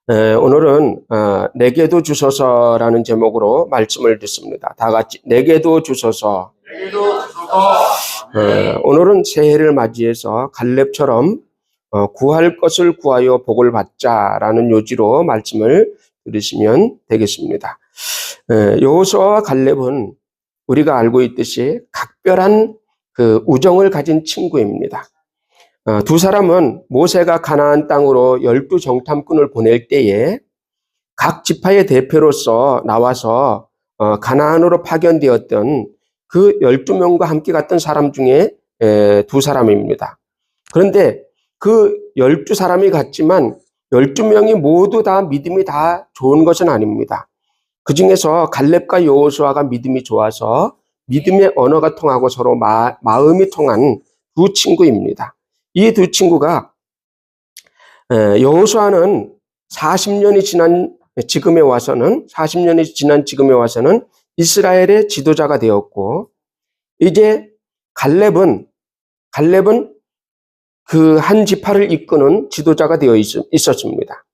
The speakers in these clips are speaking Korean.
오늘은 내게도 주소서라는 제목으로 말씀을 듣습니다. 다 같이 내게도 주소서. 내게도 주소서. 오늘은 새해를 맞이해서 갈렙처럼 구할 것을 구하여 복을 받자라는 요지로 말씀을 들으시면 되겠습니다. 여호수아와 갈렙은 우리가 알고 있듯이 각별한 그 우정을 가진 친구입니다. 두 사람은 모세가 가나안 땅으로 12 정탐꾼을 보낼 때에 각 지파의 대표로서 나와서 가나안으로 파견되었던 그 12명과 함께 갔던 사람 중에 두 사람입니다. 그런데 그 12사람이 갔지만 12명이 모두 다 믿음이 다 좋은 것은 아닙니다. 그 중에서 갈렙과 여호수아가 믿음이 좋아서 믿음의 언어가 통하고 서로 마음이 통한 두 친구입니다. 이 두 친구가 여호수아는 40년이 지난 지금에 와서는 이스라엘의 지도자가 되었고, 이제 갈렙은 그 한 지파를 이끄는 지도자가 되어 있었습니다.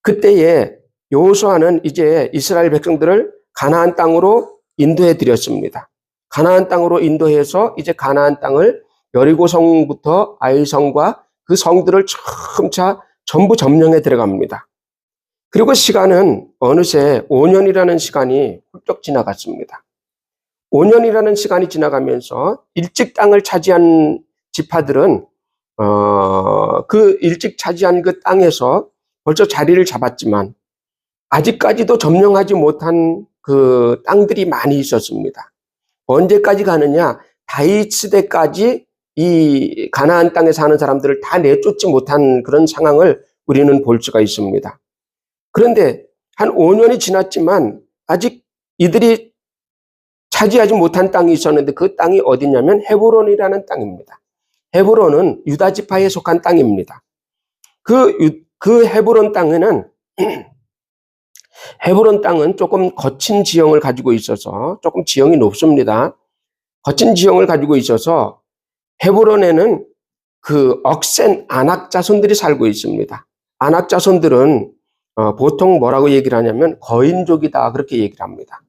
그때에 여호수아는 이제 이스라엘 백성들을 가나안 땅으로 인도해 드렸습니다. 가나안 땅으로 인도해서 이제 가나안 땅을 여리고성부터 아이성과 그 성들을 차차 전부 점령해 들어갑니다. 그리고 시간은 어느새 5년이라는 시간이 훌쩍 지나갔습니다. 5년이라는 시간이 지나가면서 일찍 땅을 차지한 지파들은 그 일찍 차지한 그 땅에서 벌써 자리를 잡았지만 아직까지도 점령하지 못한 그 땅들이 많이 있었습니다. 언제까지 가느냐? 다윗 시대까지 이 가나안 땅에 사는 사람들을 다 내쫓지 못한 그런 상황을 우리는 볼 수가 있습니다. 그런데 한 5년이 지났지만 아직 이들이 차지하지 못한 땅이 있었는데 그 땅이 어디냐면 헤브론이라는 땅입니다. 헤브론은 유다 지파에 속한 땅입니다. 그 헤브론 땅은 조금 거친 지형을 가지고 있어서 조금 지형이 높습니다. 거친 지형을 가지고 있어서 헤브론에는 그 억센 아낙 자손들이 살고 있습니다. 아낙 자손들은 보통 뭐라고 얘기를 하냐면 거인족이다, 그렇게 얘기를 합니다.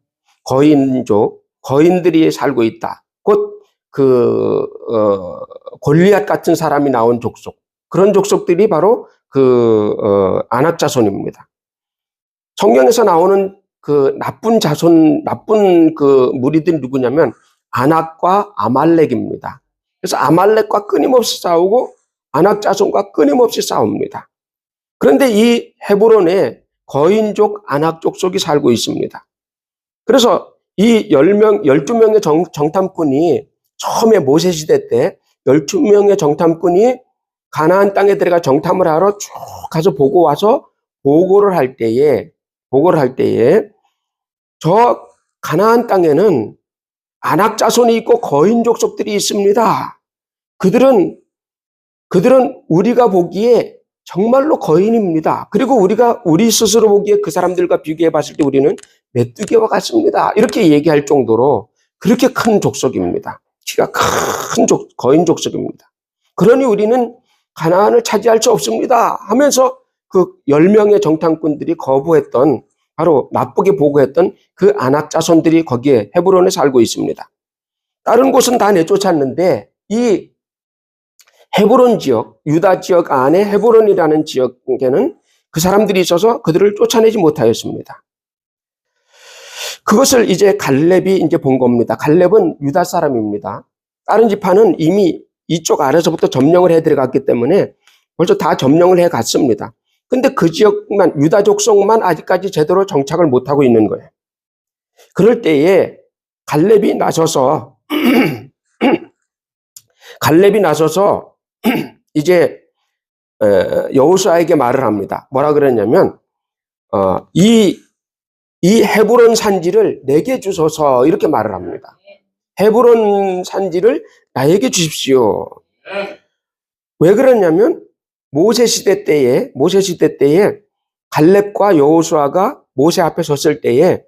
거인들이 살고 있다. 곧 골리앗 같은 사람이 나온 족속, 그런 족속들이 바로 아낙 자손입니다. 성경에서 나오는 그 나쁜 그 무리들이 누구냐면 아낙과 아말렉입니다. 그래서 아말렉과 끊임없이 싸우고 아낙 자손과 끊임없이 싸웁니다. 그런데 이 헤브론에 거인족 아낙 족속이 살고 있습니다. 그래서 이 12명의 정탐꾼이 처음에 모세 시대 때 12명의 정탐꾼이 가나안 땅에 들어가 정탐을 하러 쭉 가서 보고 와서 보고를 할 때에 저 가나안 땅에는 아낙 자손이 있고 거인 족속들이 있습니다. 그들은 우리가 보기에 정말로 거인입니다. 그리고 우리 스스로 보기에 그 사람들과 비교해 봤을 때 우리는 메뚜기와 같습니다. 이렇게 얘기할 정도로 그렇게 큰 족속입니다. 키가 큰 거인 족속입니다. 그러니 우리는 가나안을 차지할 수 없습니다 하면서 그 10명의 정탐꾼들이 거부했던, 바로 나쁘게 보고했던 그 아낙 자손들이 거기에 헤브론에 살고 있습니다. 다른 곳은 다 내쫓았는데 이 헤브론 지역, 유다 지역 안에 헤브론이라는 지역에는 그 사람들이 있어서 그들을 쫓아내지 못하였습니다. 그것을 이제 갈렙이 이제 본 겁니다. 갈렙은 유다 사람입니다. 다른 지파는 이미 이쪽 아래서부터 점령을 해 들어갔기 때문에 벌써 다 점령을 해 갔습니다. 근데 그 지역만, 유다 족속만 아직까지 제대로 정착을 못하고 있는 거예요. 그럴 때에 갈렙이 나서서 이제 여호수아에게 말을 합니다. 뭐라 그랬냐면 이 헤브론 산지를 내게 주소서, 이렇게 말을 합니다. 헤브론 산지를 나에게 주십시오. 왜 그러냐면 모세 시대 때에 갈렙과 여호수아가 모세 앞에 섰을 때에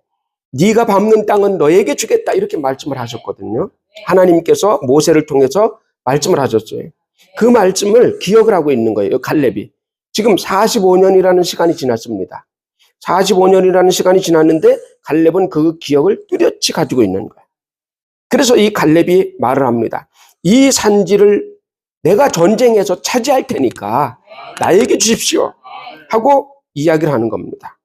네가 밟는 땅은 너에게 주겠다, 이렇게 말씀을 하셨거든요. 하나님께서 모세를 통해서 말씀을 하셨어요. 그 말씀을 기억을 하고 있는 거예요, 갈렙이. 지금 45년이라는 시간이 지났습니다. 45년이라는 시간이 지났는데 갈렙은 그 기억을 뚜렷이 가지고 있는 거예요. 그래서 이 갈렙이 말을 합니다. 이 산지를 내가 전쟁에서 차지할 테니까 나에게 주십시오 하고 이야기를 하는 겁니다.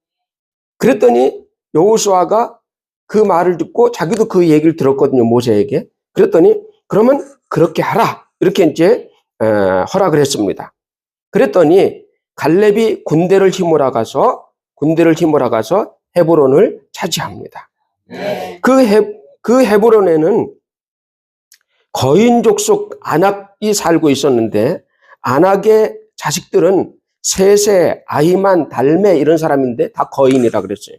그랬더니 여호수아가 그 말을 듣고 자기도 그 얘기를 들었거든요, 모세에게. 그랬더니 그러면 그렇게 하라 이렇게 이제 허락을 했습니다. 그랬더니 갈렙이 군대를 힘으로 가서 헤브론을 차지합니다. 그 헤브론에는 거인 족속 아낙이 살고 있었는데 아낙의 자식들은 세세, 아히만, 달메 이런 사람인데 다 거인이라 그랬어요.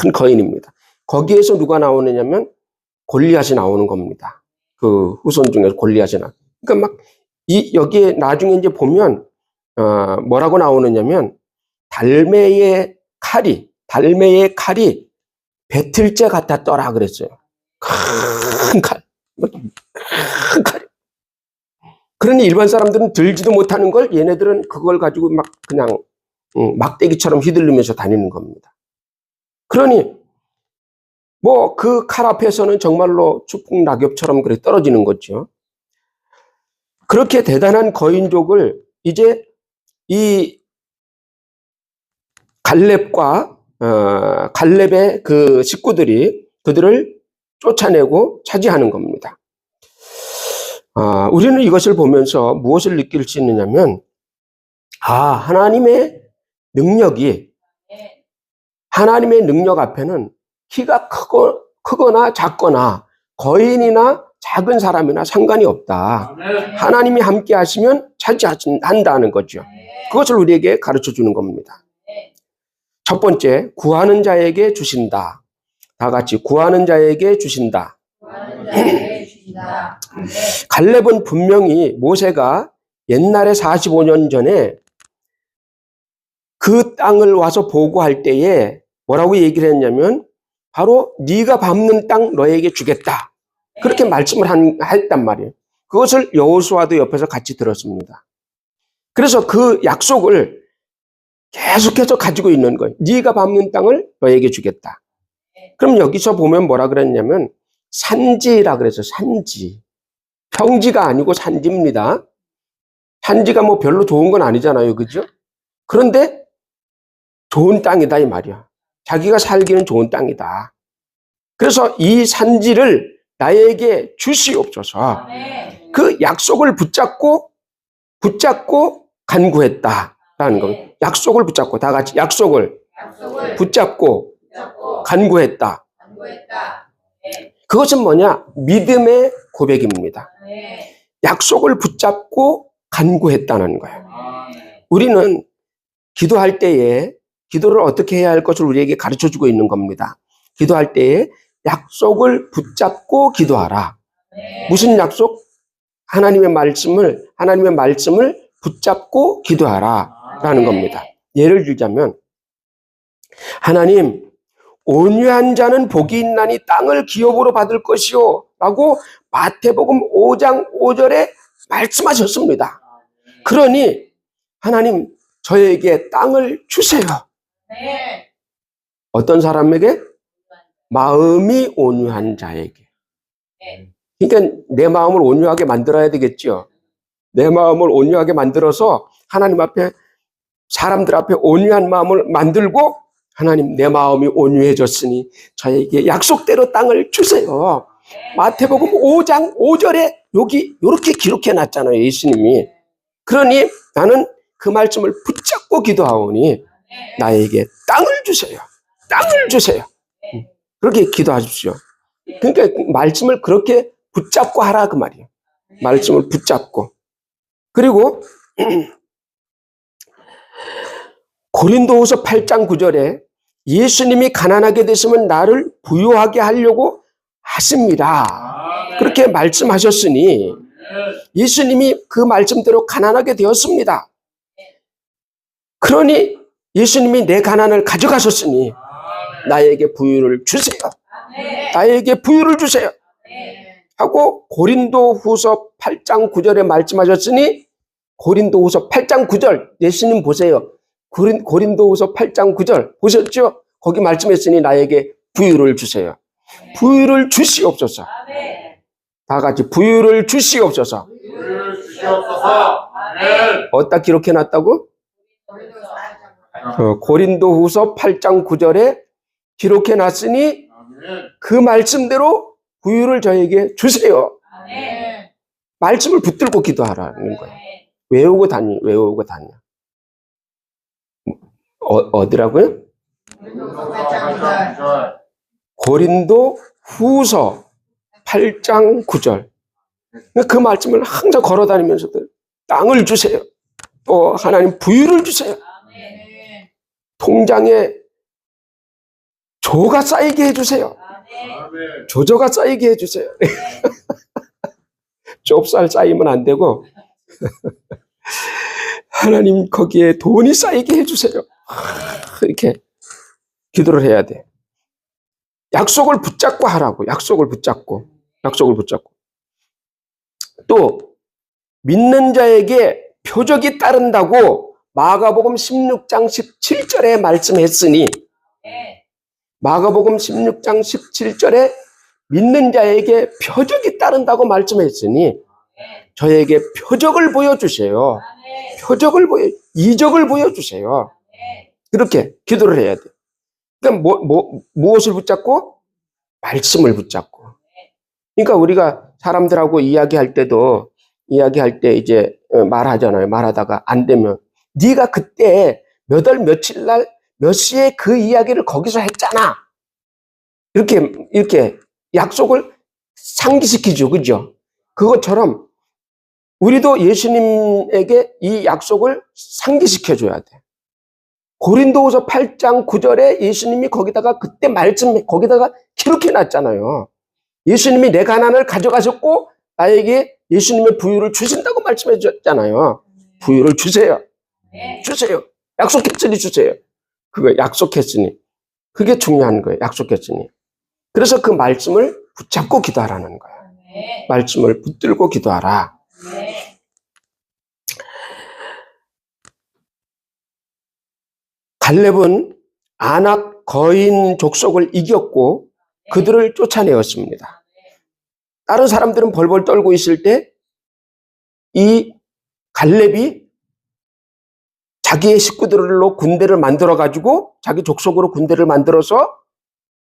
큰 거인입니다. 거기에서 누가 나오느냐면 골리앗이 나오는 겁니다. 그 후손 중에서 골리앗이 나. 그러니까 막 여기에 나중에 이제 보면 뭐라고 나오느냐면 달메의 칼이 배틀째 같았더라 그랬어요. 큰 칼. 큰 칼. 그러니 일반 사람들은 들지도 못하는 걸 얘네들은 그걸 가지고 막 그냥 막대기처럼 휘둘리면서 다니는 겁니다. 그러니 뭐 그 칼 앞에서는 정말로 축복 낙엽처럼 그렇게 떨어지는 거죠. 그렇게 대단한 거인족을 이제 이 갈렙의 그 식구들이 그들을 쫓아내고 차지하는 겁니다. 우리는 이것을 보면서 무엇을 느낄 수 있느냐면, 하나님의 능력 앞에는 키가 크거나 작거나 거인이나 작은 사람이나 상관이 없다. 하나님이 함께 하시면 차지한다는 거죠. 그것을 우리에게 가르쳐 주는 겁니다. 첫 번째, 구하는 자에게 주신다. 다 같이 구하는 자에게 주신다. 갈렙은 분명히 모세가 옛날에 45년 전에 그 땅을 와서 보고할 때에 뭐라고 얘기를 했냐면 바로 네가 밟는 땅 너에게 주겠다. 그렇게 말씀을 했단 말이에요. 그것을 여호수아도 옆에서 같이 들었습니다. 그래서 그 약속을 계속해서 가지고 있는 거예요. 네가 밟는 땅을 너에게 주겠다. 그럼 여기서 보면 뭐라 그랬냐면 산지라 그래서 산지. 평지가 아니고 산지입니다. 산지가 뭐 별로 좋은 건 아니잖아요. 그죠? 그런데 좋은 땅이다 이 말이야. 자기가 살기는 좋은 땅이다. 그래서 이 산지를 나에게 주시옵소서. 그 약속을 붙잡고 간구했다라는 겁니다. 약속을 붙잡고 다 같이 약속을 붙잡고 간구했다. 그것은 뭐냐? 믿음의 고백입니다. 약속을 붙잡고 간구했다는 거예요. 우리는 기도할 때에 기도를 어떻게 해야 할 것을 우리에게 가르쳐주고 있는 겁니다. 기도할 때에 약속을 붙잡고 기도하라. 무슨 약속? 하나님의 말씀을 붙잡고 기도하라라는 겁니다. 예를 들자면 하나님, 온유한 자는 복이 있나니 땅을 기업으로 받을 것이요 라고 마태복음 5장 5절에 말씀하셨습니다. 그러니 하나님 저에게 땅을 주세요. 어떤 사람에게? 마음이 온유한 자에게. 그러니까 내 마음을 온유하게 만들어야 되겠죠. 내 마음을 온유하게 만들어서 하나님 앞에 사람들 앞에 온유한 마음을 만들고 하나님 내 마음이 온유해졌으니 저에게 약속대로 땅을 주세요. 마태복음 5장 5절에 여기 이렇게 기록해 놨잖아요. 예수님이. 그러니 나는 그 말씀을 붙잡고 기도하오니 나에게 땅을 주세요. 땅을 주세요. 그렇게 기도하십시오. 그러니까 말씀을 그렇게 붙잡고 하라 그 말이에요. 말씀을 붙잡고. 그리고 고린도후서 8장 9절에 예수님이 가난하게 되시면 나를 부유하게 하려고 하십니다. 그렇게 말씀하셨으니 예수님이 그 말씀대로 가난하게 되었습니다. 그러니 예수님이 내 가난을 가져가셨으니 나에게 부유를 주세요. 나에게 부유를 주세요. 하고 고린도후서 8장 9절에 말씀하셨으니 고린도후서 8장 9절 예수님 보세요. 고린도후서 8장 9절 보셨죠? 거기 말씀했으니 나에게 부유를 주세요. 부유를 주시옵소서. 다 같이 부유를 주시옵소서. 부유를 주시옵소서. 아멘. 어디다 기록해놨다고? 고린도후서 8장 9절에 기록해놨으니 아멘. 그 말씀대로 부유를 저에게 주세요. 말씀을 붙들고 기도하라는 거예요. 외우고 다니. 어디라고요? 고린도 후서 8장 9절. 그 말씀을 항상 걸어 다니면서도 땅을 주세요. 또 하나님 부유를 주세요. 통장에 조가 쌓이게 해주세요. 아멘. 조조가 쌓이게 해주세요. 좁쌀 쌓이면 안 되고 하나님 거기에 돈이 쌓이게 해주세요. 이렇게 기도를 해야 돼. 약속을 붙잡고 하라고. 약속을 붙잡고. 또 믿는 자에게 표적이 따른다고 마가복음 16장 17절에 말씀했으니 마가복음 16장 17절에 믿는 자에게 표적이 따른다고 말씀했으니 저에게 표적을 보여주세요. 이적을 보여주세요. 그렇게 기도를 해야 돼. 그러니까 무엇을 붙잡고? 말씀을 붙잡고. 그러니까 우리가 사람들하고 이야기할 때 이제 말하잖아요. 말하다가 안 되면 네가 그때 몇 월 며칠 날 몇 시에 그 이야기를 거기서 했잖아. 이렇게 약속을 상기시키죠. 그죠? 그것처럼 우리도 예수님에게 이 약속을 상기시켜줘야 돼. 고린도후서 8장 9절에 예수님이 거기다가 그때 거기다가 기록해놨잖아요. 예수님이 내 가난을 가져가셨고 나에게 예수님의 부유를 주신다고 말씀해 줬잖아요. 부유를 주세요. 주세요. 약속했으니 주세요. 그거 약속했으니. 그게 중요한 거예요. 약속했으니. 그래서 그 말씀을 붙잡고 기도하라는 거예요. 말씀을 붙들고 기도하라. 갈렙은 아낙 거인 족속을 이겼고 그들을 쫓아내었습니다. 다른 사람들은 벌벌 떨고 있을 때 이 갈렙이 자기의 식구들로 군대를 만들어 가지고 자기 족속으로 군대를 만들어서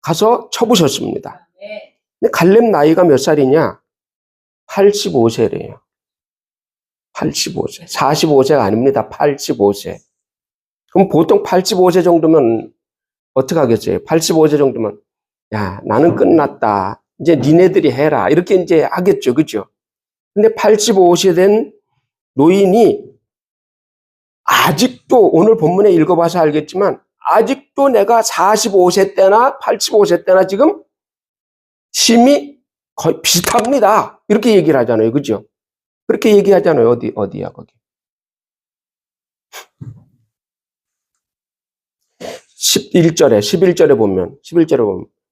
가서 쳐부셨습니다. 근데 갈렙 나이가 몇 살이냐? 85세래요. 85세. 45세가 아닙니다. 85세. 그럼 보통 85세 정도면 어떻게 하겠어요? 85세 정도면 야, 나는 끝났다. 이제 니네들이 해라. 이렇게 이제 하겠죠. 그죠? 근데 85세 된 노인이 아직도 오늘 본문에 읽어봐서 알겠지만 아직도 내가 45세 때나 85세 때나 지금 힘이 거의 비슷합니다. 이렇게 얘기를 하잖아요. 그죠? 그렇게 얘기하잖아요. 어디야, 거기. 11절에 보면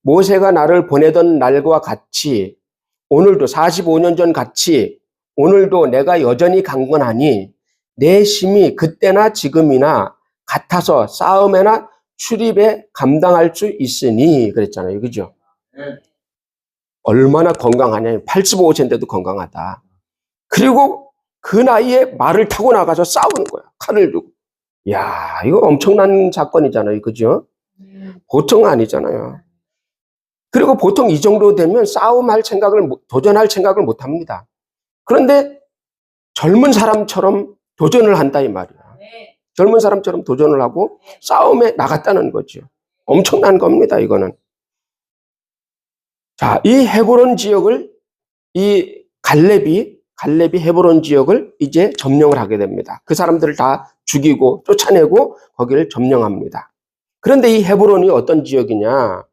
모세가 나를 보내던 날과 같이 오늘도 45년 전 같이 오늘도 내가 여전히 강건하니 내 힘이 그때나 지금이나 같아서 싸움에나 출입에 감당할 수 있으니 그랬잖아요. 그죠? 얼마나 건강하냐. 85세인데도 건강하다. 그리고 그 나이에 말을 타고 나가서 싸우는 거야. 칼을 들고. 야, 이거 엄청난 사건이잖아요. 그죠? 보통 아니잖아요. 그리고 보통 이 정도 되면 도전할 생각을 못 합니다. 그런데 젊은 사람처럼 도전을 한다 이 말이야. 젊은 사람처럼 도전을 하고 싸움에 나갔다는 거죠. 엄청난 겁니다, 이거는. 자, 이 헤브론 지역을 이 갈렙이 헤브론 지역을 이제 점령을 하게 됩니다. 그 사람들을 다 죽이고 쫓아내고 거기를 점령합니다. 그런데 이 헤브론이 어떤 지역이냐?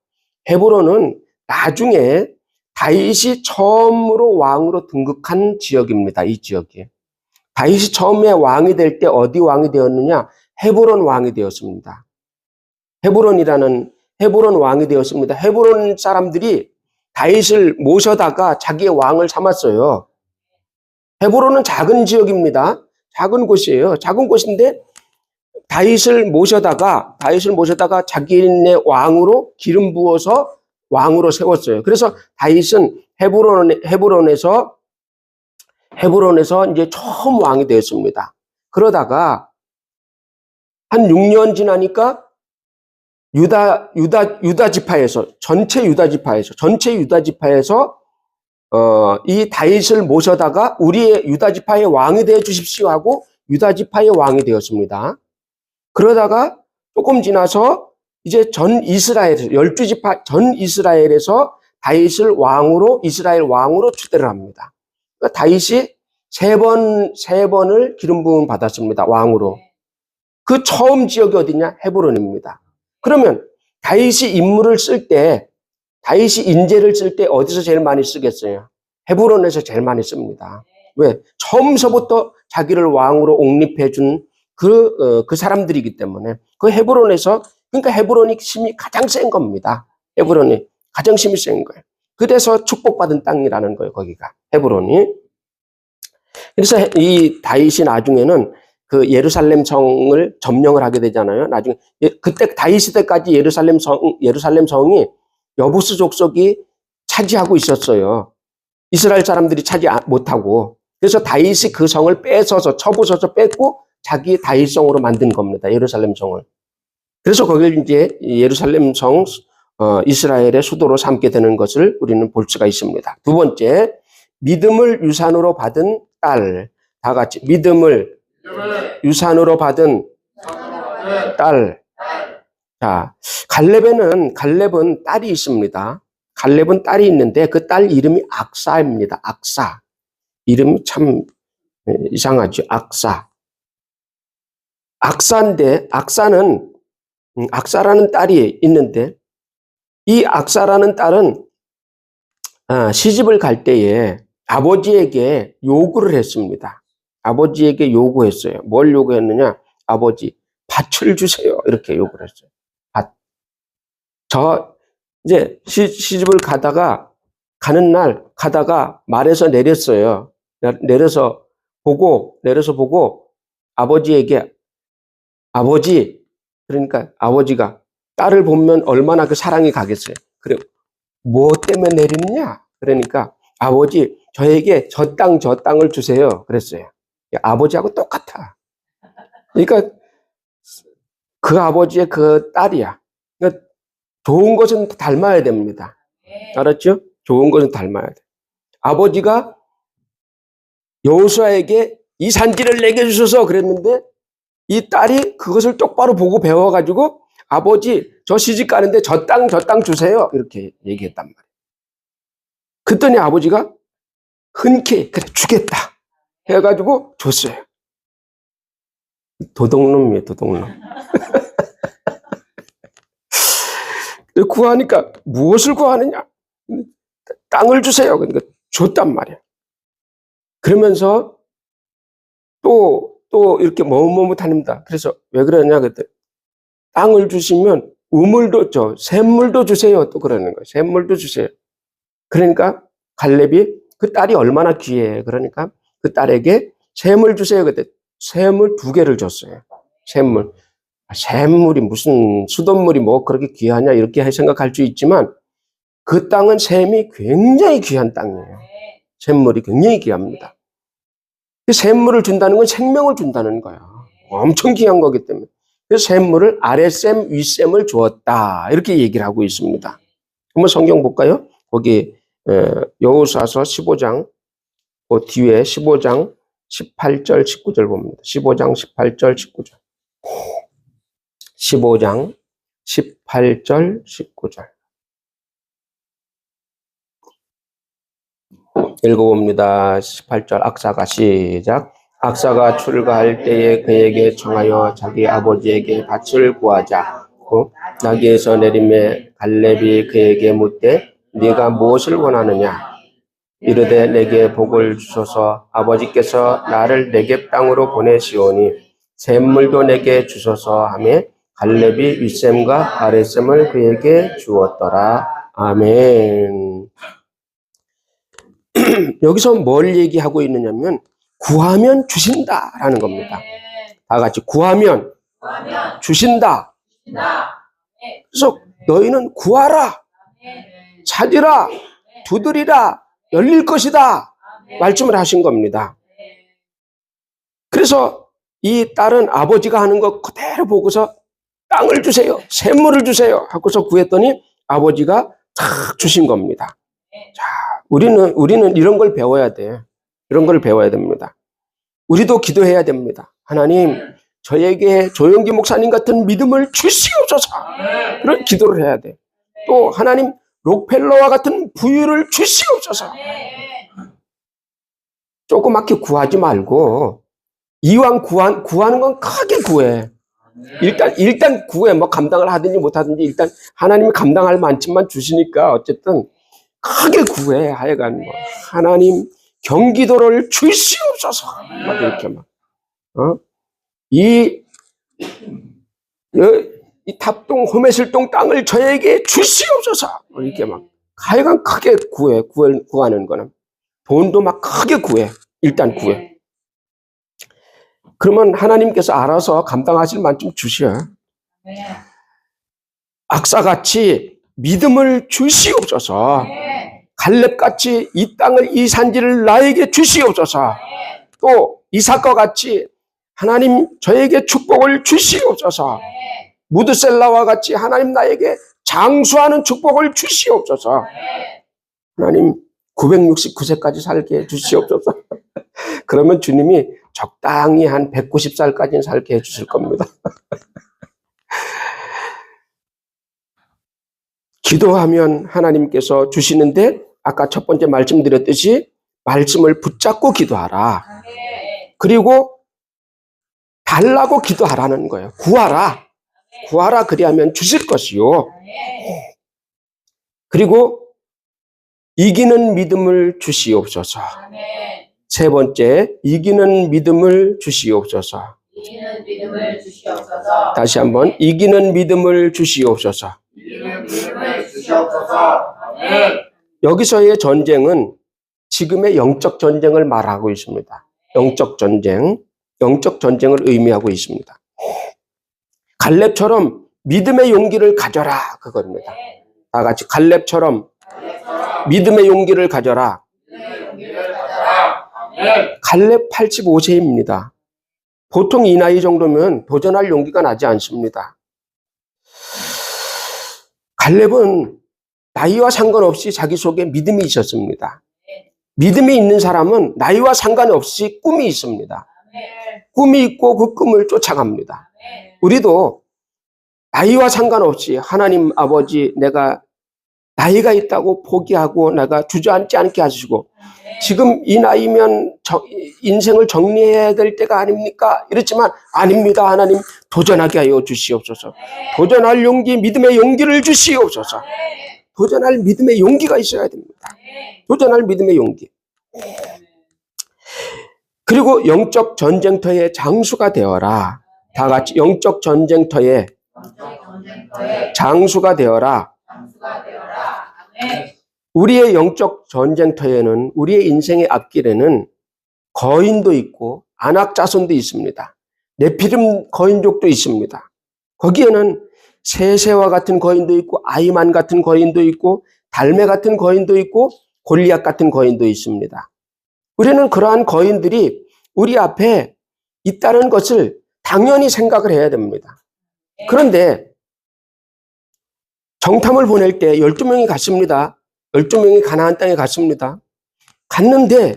헤브론은 나중에 다윗이 처음으로 왕으로 등극한 지역입니다. 이 지역이. 다윗이 처음에 왕이 될 때 어디 왕이 되었느냐? 헤브론 왕이 되었습니다. 헤브론 왕이 되었습니다. 헤브론 사람들이 다윗을 모셔다가 자기의 왕을 삼았어요. 헤브론은 작은 지역입니다. 작은 곳이에요. 작은 곳인데 다윗을 모셔다가 자기네 왕으로 기름 부어서 왕으로 세웠어요. 그래서 다윗은 헤브론에서 이제 처음 왕이 되었습니다. 그러다가 한 6년 지나니까 유다 지파에서 전체 유다 지파에서 이 다윗을 모셔다가 우리의 유다 지파의 왕이 되어 주십시오 하고 유다 지파의 왕이 되었습니다. 그러다가 조금 지나서 이제 전 이스라엘에서 12지파 전 이스라엘에서 다윗을 이스라엘 왕으로 추대를 합니다. 그러니까 다윗이 세 번을 기름 부음 받았습니다. 왕으로. 그 처음 지역이 어디냐? 헤브론입니다. 그러면 다윗이 인재를 쓸 때 어디서 제일 많이 쓰겠어요? 헤브론에서 제일 많이 씁니다. 왜? 처음서부터 자기를 왕으로 옹립해준 그 사람들이기 때문에 그러니까 헤브론이 힘이 가장 센 겁니다. 헤브론이 가장 힘이 센 거예요. 그래서 축복받은 땅이라는 거예요. 거기가 헤브론이. 그래서 이 다윗이 나중에는 그 예루살렘 성을 점령을 하게 되잖아요. 나중에 그때 다윗 시대까지 예루살렘 성이 여부스 족속이 차지하고 있었어요. 이스라엘 사람들이 차지 못하고. 그래서 다윗이 그 성을 쳐부숴서 뺏고 자기 다윗성으로 만든 겁니다. 예루살렘 성을. 그래서 거기를 이제 예루살렘 성, 이스라엘의 수도로 삼게 되는 것을 우리는 볼 수가 있습니다. 두 번째, 믿음을 유산으로 받은 딸. 다 같이 믿음을 유산으로 받은 딸. 자, 갈렙은 딸이 있습니다. 갈렙은 딸이 있는데 그 딸 이름이 악사입니다. 악사. 이름이 참 이상하죠. 악사. 악사라는 딸이 있는데 이 악사라는 딸은 시집을 갈 때에 아버지에게 요구를 했습니다. 아버지에게 요구했어요. 뭘 요구했느냐? 아버지, 밭을 주세요. 이렇게 요구를 했어요. 밭. 이제 시집을 가는 날 가다가 말에서 내렸어요. 내려서 보고 아버지에게 아버지, 그러니까 아버지가 딸을 보면 얼마나 그 사랑이 가겠어요. 그래, 뭐 때문에 내렸냐? 그러니까 아버지, 저에게 저 땅을 주세요. 그랬어요. 아버지하고 똑같아. 그러니까 그 아버지의 그 딸이야. 그러니까 좋은 것은 닮아야 됩니다. 알았죠? 좋은 것은 닮아야 돼. 아버지가 여호수아에게 이 산지를 내게 주셔서 그랬는데 이 딸이 그것을 똑바로 보고 배워가지고 아버지, 저 시집 가는데 저 땅 주세요. 이렇게 얘기했단 말이에요. 그랬더니 아버지가 흔쾌히 그래 주겠다 해가지고 줬어요. 도둑놈이에요, 도둑놈. 구하니까 무엇을 구하느냐? 땅을 주세요. 그러니까 줬단 말이에요. 그러면서 또 이렇게 머뭇머뭇합니다. 그래서 왜 그러냐 그랬더니 땅을 주시면 샘물도 주세요. 또 그러는 거예요. 샘물도 주세요. 그러니까 갈렙이 그 딸이 얼마나 귀해. 그러니까 그 딸에게 샘을 주세요. 그때 샘을 2개를 줬어요. 샘물이 무슨 수돗물이 뭐 그렇게 귀하냐 이렇게 생각할 수 있지만 그 땅은 샘이 굉장히 귀한 땅이에요. 샘물이 굉장히 귀합니다. 그 샘물을 준다는 건 생명을 준다는 거야. 엄청 귀한 거기 때문에. 그래서 샘물을 아랫샘, 윗샘을 주었다. 이렇게 얘기를 하고 있습니다. 한번 성경 볼까요? 거기 여호수아서 15장 그 뒤에 15장 18절 19절 봅니다. 15장 18절 19절 15장 18절 19절 읽어봅니다. 18절 악사가 시작. 악사가 출가할 때에 그에게 청하여 자기 아버지에게 밭을 구하자. 나귀에서 내림에 갈렙이 그에게 묻되 네가 무엇을 원하느냐? 이르되 내게 복을 주소서. 아버지께서 나를 네겝 땅으로 보내시오니 샘물도 내게 주소서 하매 갈렙이 윗샘과 아랫샘을 그에게 주었더라. 아멘. 여기서 뭘 얘기하고 있느냐면 구하면 주신다라는 겁니다. 다 같이 구하면 주신다. 그래서 너희는 구하라, 찾으라, 두드리라, 열릴 것이다 말씀을 하신 겁니다. 그래서 이 딸은 아버지가 하는 거 그대로 보고서 땅을 주세요, 샘물을 주세요 하고서 구했더니 아버지가 탁 주신 겁니다. 자, 우리는 이런 걸 배워야 돼. 이런 걸 배워야 됩니다. 우리도 기도해야 됩니다. 하나님, 저에게 조영기 목사님 같은 믿음을 주시옵소서. 그런 기도를 해야 돼. 또 하나님, 록펠러와 같은 부유를 주시옵소서. 조그맣게 구하지 말고 이왕 구하는 건 크게 구해. 일단 구해. 뭐 감당을 하든지 못하든지 일단 하나님이 감당할 만큼만 주시니까 어쨌든 크게 구해. 하여간 뭐 하나님 경기도를 주시옵소서. 막 이렇게 막 이 탑동 호메슬동 땅을 저에게 주시옵소서. 이렇게 막 하여간 크게 구하는 거는 돈도 막 크게 구해. 일단 구해. 그러면 하나님께서 알아서 감당하실 만큼 주셔. 악사같이 믿음을 주시옵소서. 갈렙같이 이 땅을, 이 산지를 나에게 주시옵소서. 또 이삭과 같이 하나님 저에게 축복을 주시옵소서. 무드셀라와 같이 하나님 나에게 장수하는 축복을 주시옵소서. 하나님 969세까지 살게 해주시옵소서. 그러면 주님이 적당히 한 190살까지는 살게 해주실 겁니다. 기도하면 하나님께서 주시는데 아까 첫 번째 말씀드렸듯이 말씀을 붙잡고 기도하라. 그리고 달라고 기도하라는 거예요. 구하라. 구하라 그리하면 주실 것이요. 그리고 이기는 믿음을 주시옵소서. 세 번째, 이기는 믿음을 주시옵소서. 이기는 믿음을 주시옵소서. 다시 한번, 이기는 믿음을 주시옵소서. 이기는 믿음을 주시옵소서. 아멘. 여기서의 전쟁은 지금의 영적 전쟁을 말하고 있습니다. 영적 전쟁을 의미하고 있습니다. 갈렙처럼 믿음의 용기를 가져라 그겁니다. 다 같이 갈렙처럼 믿음의 용기를 가져라. 갈렙 85세입니다. 보통 이 나이 정도면 도전할 용기가 나지 않습니다. 갈렙은 나이와 상관없이 자기 속에 믿음이 있었습니다. 믿음이 있는 사람은 나이와 상관없이 꿈이 있습니다. 꿈이 있고 그 꿈을 쫓아갑니다. 우리도 나이와 상관없이 하나님 아버지 내가 나이가 있다고 포기하고 내가 주저앉지 않게 하시고 지금 이 나이면 인생을 정리해야 될 때가 아닙니까? 이렇지만 아닙니다. 하나님 도전하게 하여 주시옵소서. 도전할 용기, 믿음의 용기를 주시옵소서. 도전할 믿음의 용기가 있어야 됩니다. 도전할 믿음의 용기. 그리고 영적 전쟁터의 장수가 되어라. 다 같이 영적 전쟁터의 장수가 되어라. 우리의 영적 전쟁터에는 우리의 인생의 앞길에는 거인도 있고 안악자손도 있습니다. 네피림 거인족도 있습니다. 거기에는 세세와 같은 거인도 있고 아이만 같은 거인도 있고 달메 같은 거인도 있고 골리앗 같은 거인도 있습니다. 우리는 그러한 거인들이 우리 앞에 있다는 것을 당연히 생각을 해야 됩니다. 그런데 정탐을 보낼 때 12명이 갔습니다. 12명이 가나안 땅에 갔습니다. 갔는데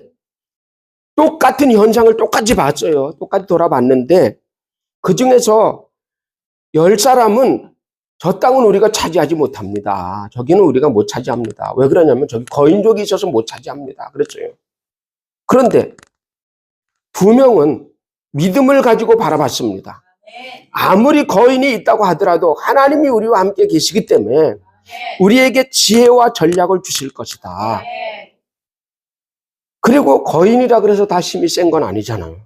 똑같은 현상을 똑같이 봤어요. 똑같이 돌아봤는데 그중에서 10사람은 저 땅은 우리가 차지하지 못합니다. 저기는 우리가 못 차지합니다. 왜 그러냐면 저기 거인족이 있어서 못 차지합니다. 그랬어요. 그런데 2명은 믿음을 가지고 바라봤습니다. 아무리 거인이 있다고 하더라도 하나님이 우리와 함께 계시기 때문에 우리에게 지혜와 전략을 주실 것이다. 그리고 거인이라 그래서 다 힘이 센 건 아니잖아요.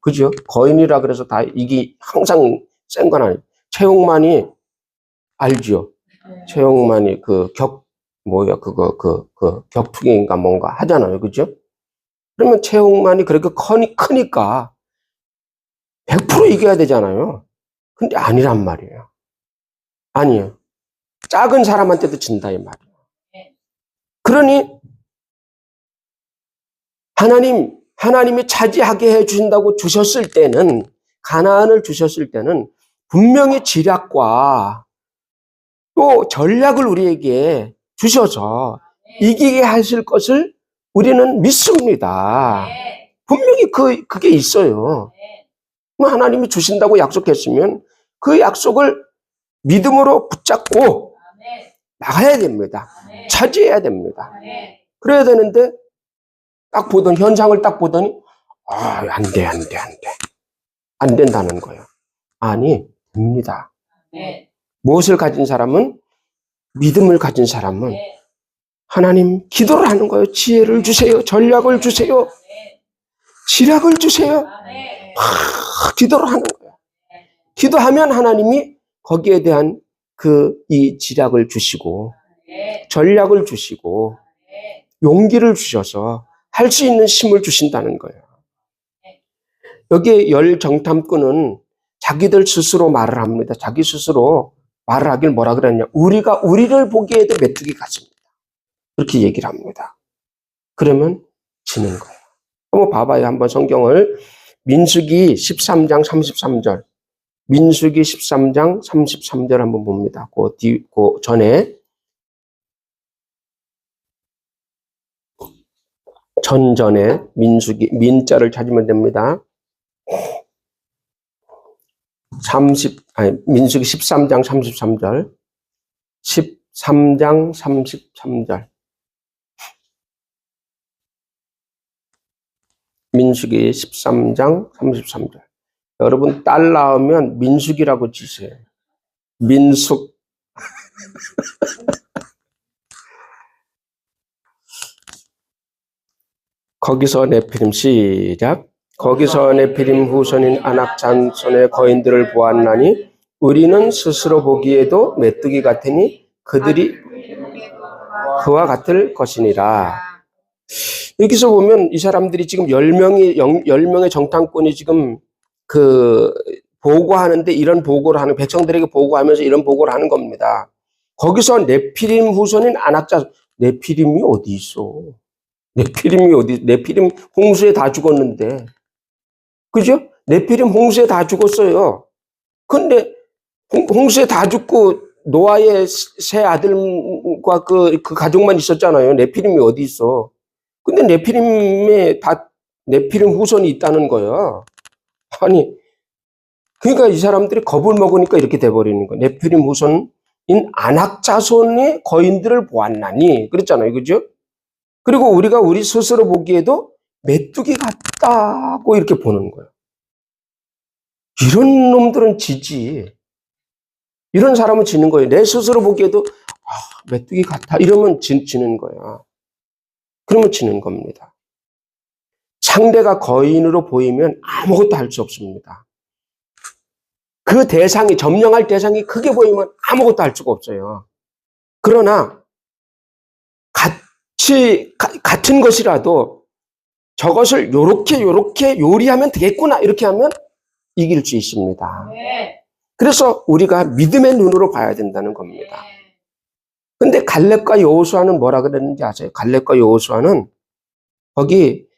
그죠? 거인이라 그래서 다 이게 항상 센 건 아니에요. 최용만이 알죠? 최용만이 격투기인가 뭔가 하잖아요. 그죠? 그러면 최홍만이 그렇게 크니까 100% 이겨야 되잖아요. 근데 아니란 말이에요. 아니에요. 작은 사람한테도 진다 이 말이에요. 그러니 하나님이 차지하게 해 주신다고 주셨을 때는, 가나안을 주셨을 때는 분명히 지략과 또 전략을 우리에게 주셔서 이기게 하실 것을 우리는 믿습니다. 분명히 그게 있어요. 하나님이 주신다고 약속했으면 그 약속을 믿음으로 붙잡고 나가야 됩니다. 차지해야 됩니다. 그래야 되는데 현상을 딱 보더니 안 돼. 안 된다는 거예요. 아니, 됩니다. 무엇을 가진 사람은, 믿음을 가진 사람은 하나님 기도를 하는 거예요. 지혜를 주세요. 전략을 주세요. 지략을 주세요. 기도를 하는 거예요. 기도하면 하나님이 거기에 대한 이 지략을 주시고 전략을 주시고 용기를 주셔서 할 수 있는 힘을 주신다는 거예요. 여기에 열 정탐꾼은 자기들 스스로 말을 합니다. 자기 스스로 말을 하길 뭐라 그랬냐. 우리가 우리를 보기에도 메뚜기 같습니다. 그렇게 얘기를 합니다. 그러면 지는 거예요. 한번 봐봐요. 한번 성경을. 민수기 13장 33절. 민수기 13장 33절 한번 봅니다. 그 전에. 전전에 민자를 찾으면 됩니다. 민수기 13장 33절. 13장 33절. 민수기 13장 33절. 여러분 딸 낳으면 민숙이라고 지세요. 민숙. 거기서 네피림 시작. 거기서 네피림 후손인 아낙 잔손의 거인들을 보았나니 우리는 스스로 보기에도 메뚜기 같으니 그들이 그와 같을 것이니라. 여기서 보면 이 사람들이 지금 10명의 정탐꾼이 지금 보고하는데, 이런 보고를 하는, 백성들에게 보고하면서 이런 보고를 하는 겁니다. 거기서 네피림 후손인 아낙자, 네피림이 어디 있어? 네피림 홍수에 다 죽었는데. 그죠? 네피림 홍수에 다 죽었어요. 근데 홍수에 다 죽고 노아의 세 아들과 그 가족만 있었잖아요. 네피림이 어디 있어? 근데 네피림 후손이 있다는 거예요. 아니, 그러니까 이 사람들이 겁을 먹으니까 이렇게 돼버리는 거예요. 네피림 후손인 아낙 자손의 거인들을 보았나니. 그랬잖아요. 그죠? 그리고 우리가 우리 스스로 보기에도 메뚜기 같다고 이렇게 보는 거예요. 이런 놈들은 지지. 이런 사람은 지는 거예요. 내 스스로 보기에도 메뚜기 같아. 이러면 지는 거야. 그러면 지는 겁니다. 상대가 거인으로 보이면 아무것도 할 수 없습니다. 그 대상이, 점령할 대상이 크게 보이면 아무것도 할 수가 없어요. 그러나 같은 것이라도 저것을 요렇게 요리하면 되겠구나, 이렇게 하면 이길 수 있습니다. 그래서 우리가 믿음의 눈으로 봐야 된다는 겁니다. 근데 갈렙과 여호수아는 뭐라 그랬는지 아세요? 갈렙과 여호수아는 거기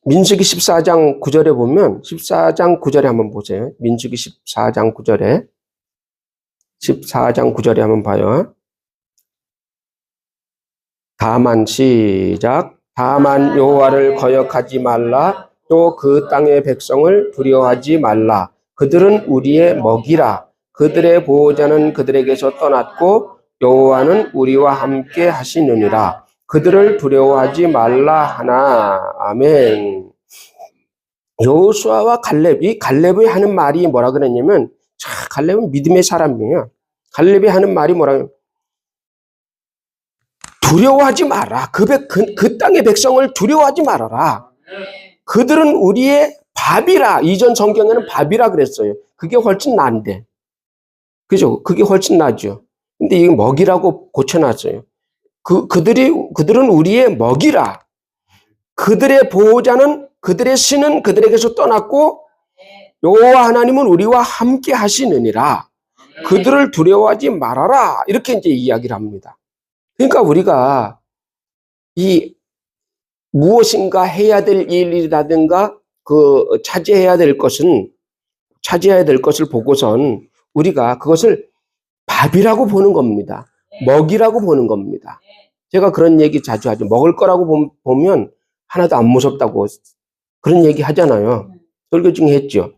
민수기 14장 9절에 보면, 14장 9절에 한번 보세요. 민수기 14장 9절에 한번 봐요. 다만 시작. 다만 여호와를 거역하지 말라. 또 그 땅의 백성을 두려워하지 말라. 그들은 우리의 먹이라. 그들의 보호자는 그들에게서 떠났고 여호와는 우리와 함께 하시느니라. 그들을 두려워하지 말라 하나. 아멘. 여호수아와 갈렙이 하는 말이 뭐라 그랬냐면, 갈렙은 믿음의 사람이에요. 갈렙이 하는 말이 뭐라고? 두려워하지 마라. 그 땅의 백성을 두려워하지 말아라. 그들은 우리의 밥이라. 이전 성경에는 밥이라 그랬어요. 그게 훨씬 나은데. 그죠? 그게 훨씬 나죠. 근데 이게 먹이라고 고쳐놨어요. 그들은 우리의 먹이라. 그들의 보호자는, 그들의 신은 그들에게서 떠났고 여호와 하나님은 우리와 함께 하시느니라. 그들을 두려워하지 말아라. 이렇게 이제 이야기를 합니다. 그러니까 우리가 이 무엇인가 해야 될 일이라든가 차지해야 될 것을 보고선 우리가 그것을 밥이라고 보는 겁니다. 먹이라고 보는 겁니다. 제가 그런 얘기 자주 하죠. 먹을 거라고 보면 하나도 안 무섭다고 그런 얘기 하잖아요. 설교 중에 했죠.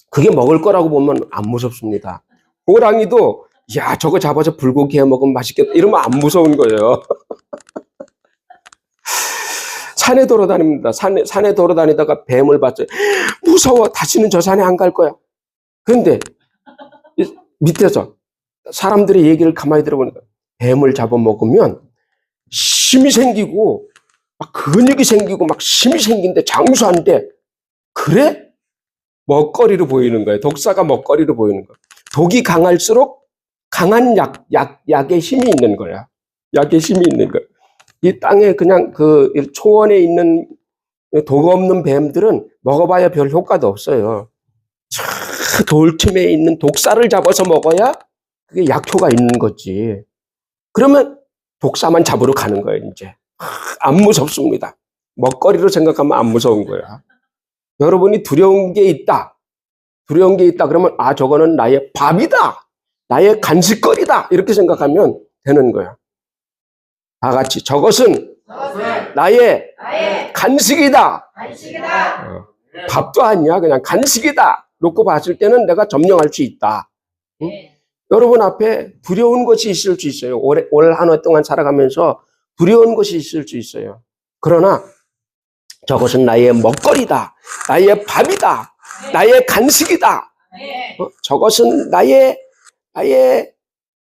그게 먹을 거라고 보면 안 무섭습니다. 호랑이도 야 저거 잡아서 불고기 해 먹으면 맛있겠다 이러면 안 무서운 거예요. 산에 돌아다닙니다. 산에 돌아다니다가 뱀을 봤어요. 무서워. 다시는 저 산에 안 갈 거야. 그런데 밑에서 사람들의 얘기를 가만히 들어보니까 뱀을 잡아먹으면 힘이 생기고 막 근육이 생기고 막 힘이 생긴데 장수한데 그래? 먹거리로 보이는 거예요. 독사가 먹거리로 보이는 거예요. 독이 강할수록 강한 약의 힘이 있는 거야. 약의 힘이 있는 거야. 이 땅에 그냥 그 초원에 있는 독 없는 뱀들은 먹어봐야 별 효과도 없어요. 저 돌틈에 있는 독사를 잡아서 먹어야 그게 약효가 있는 거지. 그러면 독사만 잡으러 가는 거예요, 이제. 안 무섭습니다. 먹거리로 생각하면 안 무서운 거야. 여러분이 두려운 게 있다. 그러면 아, 저거는 나의 밥이다. 나의 간식거리다. 이렇게 생각하면 되는 거야. 다 같이 저것은 나의 간식이다. 밥도 아니야. 그냥 간식이다. 놓고 봤을 때는 내가 점령할 수 있다. 응? 여러분 앞에 두려운 것이 있을 수 있어요. 올 한 해 동안 살아가면서 두려운 것이 있을 수 있어요. 그러나 저것은 나의 먹거리다. 나의 밥이다. 나의 간식이다. 저것은 나의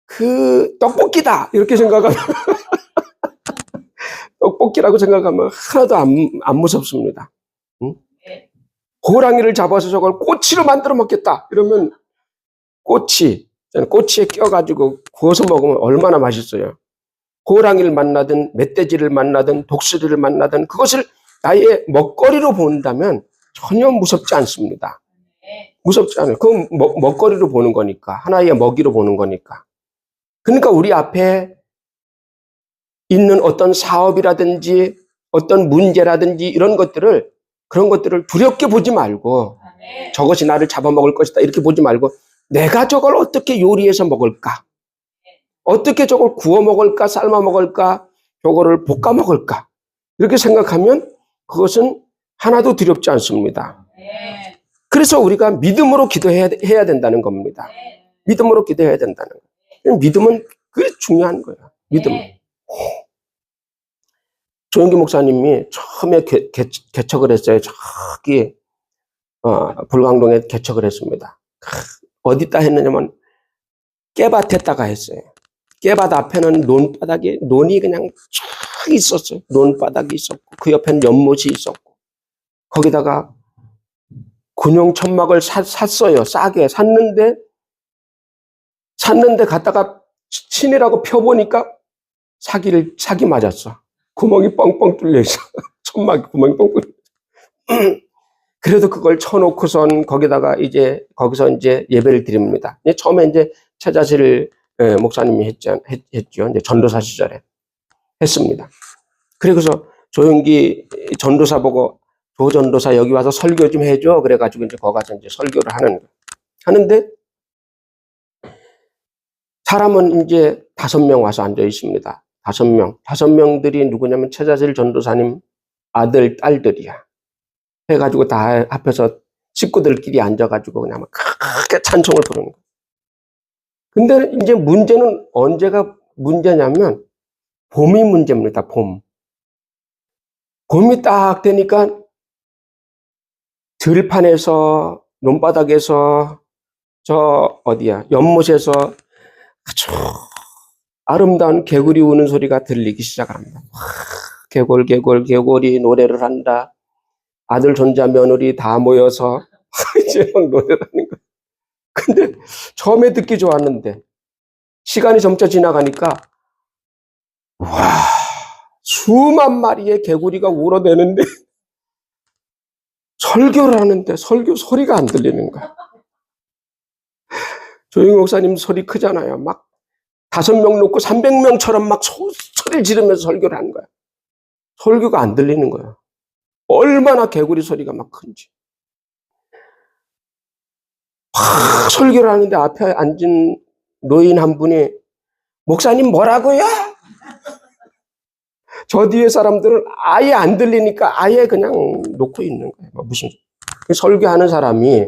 그 떡볶이다. 이렇게 생각하면 떡볶이라고 생각하면 하나도 안 무섭습니다. 응? 호랑이를 잡아서 저걸 꼬치로 만들어 먹겠다. 이러면 꼬치에 껴가지고 구워서 먹으면 얼마나 맛있어요. 호랑이를 만나든 멧돼지를 만나든 독수리를 만나든 그것을 나의 먹거리로 본다면 전혀 무섭지 않습니다. 무섭지 않아요. 그건 먹거리로 보는 거니까. 하나의 먹이로 보는 거니까. 그러니까 우리 앞에 있는 어떤 사업이라든지 어떤 문제라든지 그런 것들을 두렵게 보지 말고 저것이 나를 잡아먹을 것이다 이렇게 보지 말고 내가 저걸 어떻게 요리해서 먹을까? 어떻게 저걸 구워 먹을까? 삶아 먹을까? 저거를 볶아 먹을까? 이렇게 생각하면 그것은 하나도 두렵지 않습니다. 그래서 우리가 믿음으로 기도해야 된다는 겁니다. 믿음으로 기도해야 된다는 거예요. 믿음은 그게 중요한 거예요. 믿음. 조영기 목사님이 처음에 개척을 했어요. 저기 불광동에 개척을 했습니다. 어디다 했느냐면 깨밭에다가 했어요. 깨밭 앞에는 논이 그냥 쫙 있었어요. 논바닥이 있었고 그 옆에는 연못이 있었고 거기다가 군용 천막을 샀어요. 싸게 샀는데 갔다가 친이라고 펴보니까 사기 맞았어. 구멍이 뻥뻥 뚫려 있어. 천막이 구멍이 뻥뻥. 그래도 그걸 쳐놓고선 거기서 이제 예배를 드립니다. 처음에 이제 최자실 목사님이 했죠. 이제 전도사 시절에 했습니다. 그래서 조영기 전도사 보고 조 전도사 여기 와서 설교 좀 해줘. 그래가지고 이제 거기 가서 이제 설교를 하는데 사람은 이제 5명 와서 앉아 있습니다. 5명들이 누구냐면 최자실 전도사님 아들, 딸들이야. 해가지고 다 앞에서 식구들끼리 앉아가지고 그냥 막 크게 찬송을 부르는 거야. 근데 이제 문제는 언제가 문제냐면 봄이 문제입니다. 봄이 딱 되니까 들판에서 논바닥에서 연못에서 아주 아름다운 개구리 우는 소리가 들리기 시작합니다. 개골이 노래를 한다. 아들, 손자, 며느리 다 모여서 이제 막 노래를 하는 거예요. 근데 처음에 듣기 좋았는데 시간이 점차 지나가니까 와, 수만 마리의 개구리가 울어대는데 설교를 하는데 설교 소리가 안 들리는 거야. 조영희 목사님 소리 크잖아요. 막 5명 놓고 300명처럼 막 소리를 지르면서 설교를 하는 거야. 설교가 안 들리는 거야. 얼마나 개구리 소리가 막 큰지. 확 설교를 하는데 앞에 앉은 노인 한 분이 목사님 뭐라고요? 저 뒤에 사람들은 아예 안 들리니까 아예 그냥 놓고 있는 거예요. 무슨 설교하는 사람이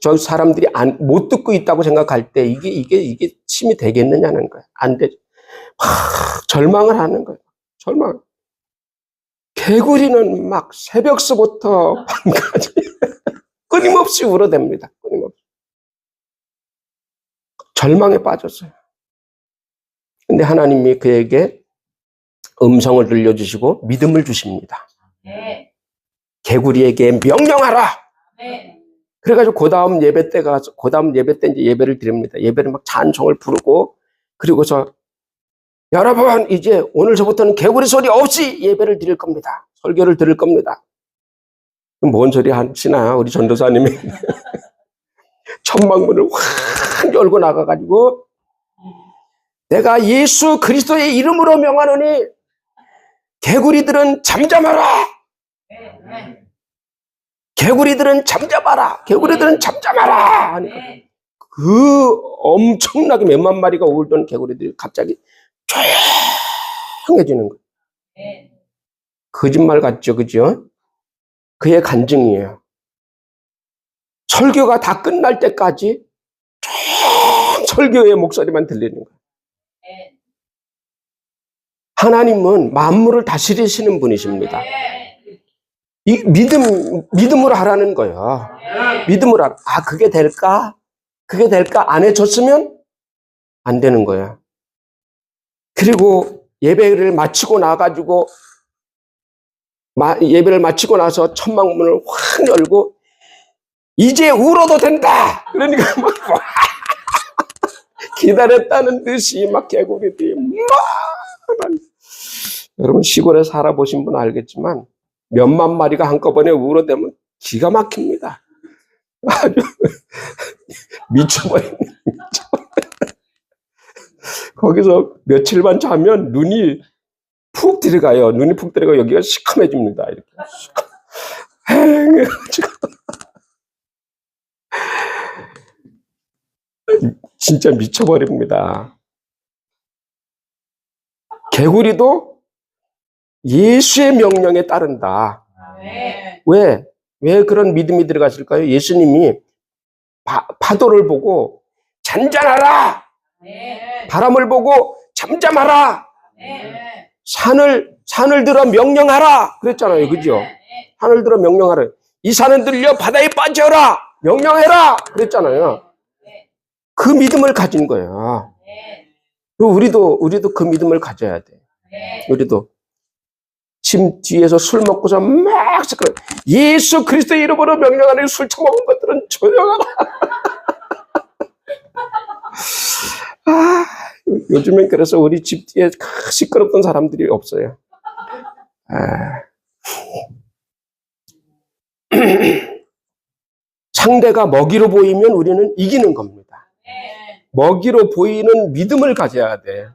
저 사람들이 못 듣고 있다고 생각할 때 이게 힘이 되겠느냐는 거예요. 안 돼. 절망을 하는 거예요. 절망. 개구리는 막 새벽서부터 밤까지 끊임없이 울어댑니다. 끊임없이. 절망에 빠졌어요. 근데 하나님이 그에게 음성을 들려주시고 믿음을 주십니다. 네. 개구리에게 명령하라. 네. 그래가지고 그 다음 예배 때 이제 예배를 드립니다. 예배를 막 찬송을 부르고 그리고서 여러분 이제 오늘서부터는 개구리 소리 없이 예배를 드릴 겁니다. 설교를 들을 겁니다. 뭔 소리 하시나 우리 전도사님이 천막문을 확 열고 나가가지고 내가 예수 그리스도의 이름으로 명하노니 개구리들은 잠잠하라. 네. 개구리들은 잠잠하라. 개구리들은 잠잠하라. 하니까 그 엄청나게 몇만 마리가 울던 개구리들이 갑자기 조용해지는 거예요. 네. 거짓말 같죠, 그죠? 그의 간증이에요. 설교가 다 끝날 때까지 설교의 목소리만 들리는 거예요. 네. 하나님은 만물을 다스리시는 분이십니다. 네. 이 믿음으로 하라는 거예요. 믿음으로 하라. 아, 그게 될까? 그게 될까? 안 해줬으면 안 되는 거예요. 그리고 예배를 마치고 나가지고 예배를 마치고 나서 천막문을 확 열고 이제 울어도 된다. 그러니까 막 기다렸다는 듯이 막 개구리들이 막 여러분 시골에 살아보신 분 알겠지만 몇만 마리가 한꺼번에 울어대면 기가 막힙니다. 아주 미쳐버립니다. 거기서 며칠만 자면 눈이 푹 들어가요. 눈이 푹 들어가 여기가 시커매집니다. 이렇게 해가지고 진짜 미쳐버립니다. 개구리도 예수의 명령에 따른다. 네. 왜 그런 믿음이 들어갔을까요? 예수님이 파도를 보고 잔잔하라. 네. 바람을 보고 잠잠하라. 네. 산을 들어 명령하라. 그랬잖아요. 그죠? 산을 들어 명령하라. 이 산은 들려 바다에 빠져라. 명령해라. 그랬잖아요. 그 믿음을 가진 거예요. 우리도 그 믿음을 가져야 돼. 우리도 지금 뒤에서 술 먹고서 막 시끄러. 예수 그리스도의 이름으로 명령하는 술 처먹은 것들은 조용하라. 아, 요즘엔 그래서 우리 집 뒤에 시끄럽던 사람들이 없어요. 상대가 먹이로 보이면 우리는 이기는 겁니다. 먹이로 보이는 믿음을 가져야 돼.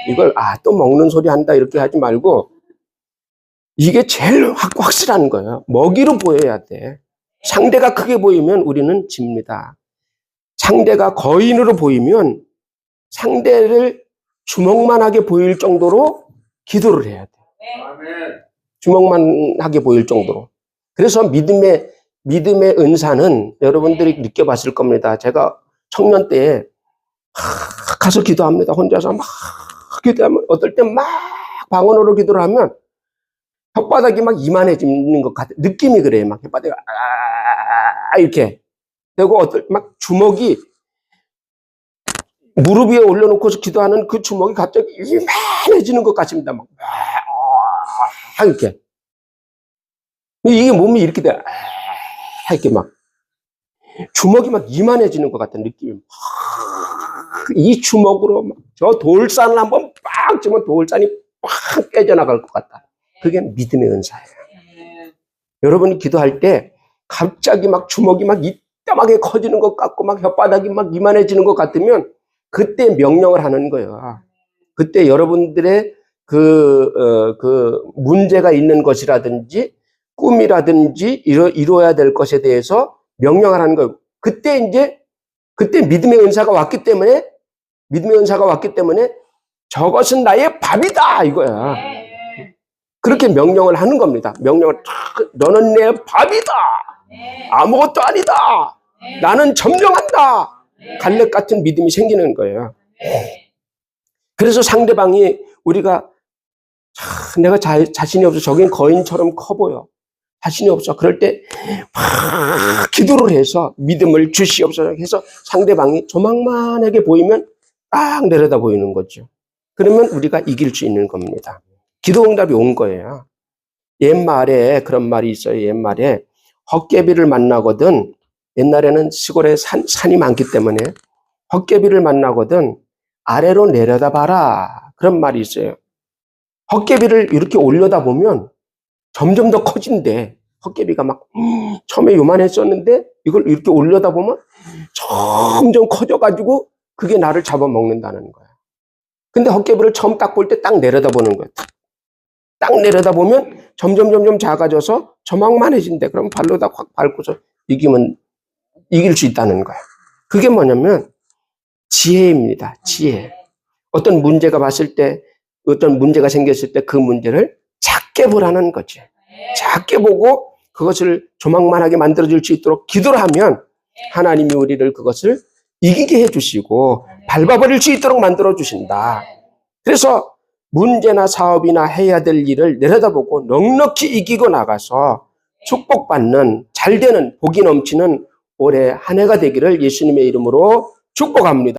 이걸 또 먹는 소리 한다 이렇게 하지 말고 이게 제일 확실한 거예요. 먹이로 보여야 돼. 상대가 크게 보이면 우리는 집니다. 상대가 거인으로 보이면 상대를 주먹만 하게 보일 정도로 기도를 해야 돼. 주먹만 하게 보일 정도로. 그래서 믿음의 은사는 여러분들이 느껴봤을 겁니다. 제가 청년 때에 가서 기도합니다. 혼자서 막 기도하면 어떨 때 막 방언으로 기도를 하면 혓바닥이 막 이만해지는 것 같아. 느낌이 그래요. 막 혓바닥이 이렇게 되고 막 주먹이 무릎 위에 올려놓고서 기도하는 그 주먹이 갑자기 이만해지는 것 같습니다. 막 이렇게 이게 몸이 이렇게 돼. 이렇게 막 주먹이 막 이만해지는 것 같은 느낌이. 이 주먹으로 저 돌산을 한번 빡 치면 돌산이 확 깨져나갈 것 같다. 그게 믿음의 은사예요. 아멘. 여러분이 기도할 때 갑자기 막 주먹이 막 이따하게 커지는 것 같고 막 혓바닥이 막 이만해지는 것 같으면 그때 명령을 하는 거예요. 그때 여러분들의 그 문제가 있는 것이라든지 꿈이라든지 이루어야 될 것에 대해서 명령을 하는 거예요. 그때 믿음의 은사가 왔기 때문에 저것은 나의 밥이다 이거야. 네. 그렇게 명령을 하는 겁니다. 명령을 탁, 너는 내 밥이다. 네. 아무것도 아니다. 네. 나는 점령한다. 네. 갈렙 같은 믿음이 생기는 거예요. 네. 그래서 상대방이 우리가 내가 자신이 없어. 저긴 거인처럼 커 보여. 자신이 없어. 그럴 때 막 기도를 해서 믿음을 주시옵소서 해서 상대방이 조망만하게 보이면 딱 내려다 보이는 거죠. 그러면 우리가 이길 수 있는 겁니다. 기도 응답이 온 거예요. 옛말에 그런 말이 있어요. 옛말에 헛개비를 만나거든, 옛날에는 시골에 산이 많기 때문에 헛개비를 만나거든 아래로 내려다 봐라. 그런 말이 있어요. 헛개비를 이렇게 올려다 보면 점점 더 커진대. 헛개비가 막 처음에 요만했었는데 이걸 이렇게 올려다 보면 점점 커져가지고 그게 나를 잡아먹는다는 거야. 근데 헛개비를 처음 딱 볼 때 딱 내려다 보는 거야. 딱 내려다 보면 점점 작아져서 저만해진대. 그럼 발로다 확 밟고서 이길 수 있다는 거야. 그게 뭐냐면 지혜입니다. 지혜. 어떤 문제가 생겼을 때 그 문제를 작게 보라는 거지. 작게 보고 그것을 조망만하게 만들어줄 수 있도록 기도를 하면 하나님이 우리를 그것을 이기게 해주시고 밟아버릴 수 있도록 만들어주신다. 그래서 문제나 사업이나 해야 될 일을 내려다보고 넉넉히 이기고 나가서 축복받는, 잘되는, 복이 넘치는 올해 한 해가 되기를 예수님의 이름으로 축복합니다.